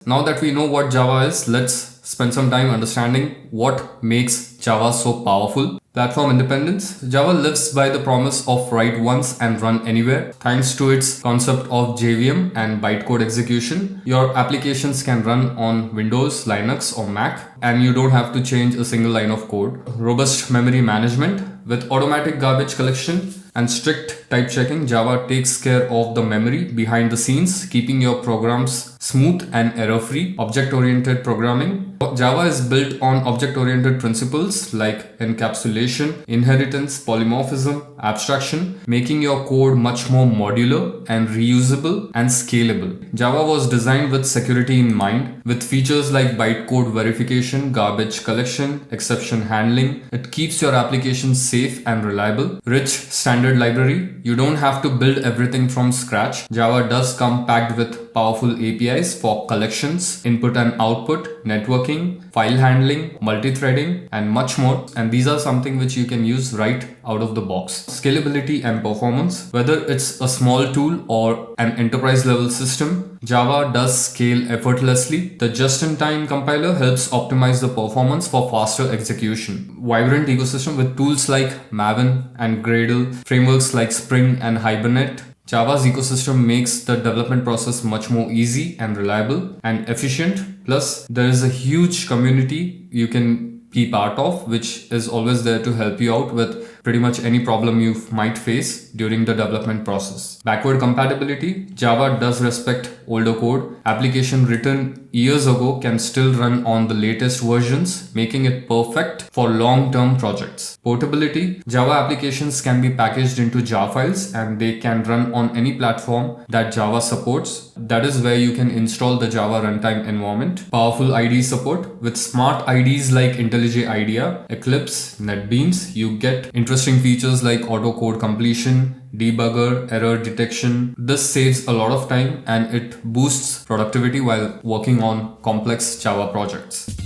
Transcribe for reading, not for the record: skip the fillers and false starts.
Now that we know what Java is, let's spend some time understanding what makes Java so powerful. Platform independence. Java lives by the promise of write once and run anywhere. Thanks to its concept of JVM and bytecode execution, your applications can run on Windows, Linux or Mac, and you don't have to change a single line of code. Robust memory management. With automatic garbage collection and strict type checking, Java takes care of the memory behind the scenes, keeping your programs smooth and error-free. Object-oriented programming. Java is built on object-oriented principles like encapsulation, inheritance, polymorphism, abstraction, making your code much more modular and reusable and scalable. Java was designed with security in mind, with features like bytecode verification, garbage collection, exception handling. It keeps your application safe and reliable. Rich standard library. You don't have to build everything from scratch. Java does come packed with powerful APIs for collections, input and output, networking, file handling, multi-threading, and much more. And these are something which you can use right out of the box. Scalability and performance. Whether it's a small tool or an enterprise level system, Java does scale effortlessly. The just-in-time compiler helps optimize the performance for faster execution. Vibrant ecosystem with tools like Maven and Gradle, frameworks like Spring and Hibernate. Java's ecosystem makes the development process much more easy and reliable and efficient. Plus, there is a huge community you can be part of, which is always there to help you out with pretty much any problem you might face during the development process. Backward compatibility. Java does respect older code. Application written years ago can still run on the latest versions, making it perfect for long-term projects. Portability. Java applications can be packaged into jar files and they can run on any platform that Java supports. That is where you can install the Java runtime environment. Powerful IDE support. With smart IDEs like IntelliJ IDEA, Eclipse, NetBeans, you get interesting features like auto code completion, debugger, error detection. This saves a lot of time and it boosts productivity while working on complex Java projects.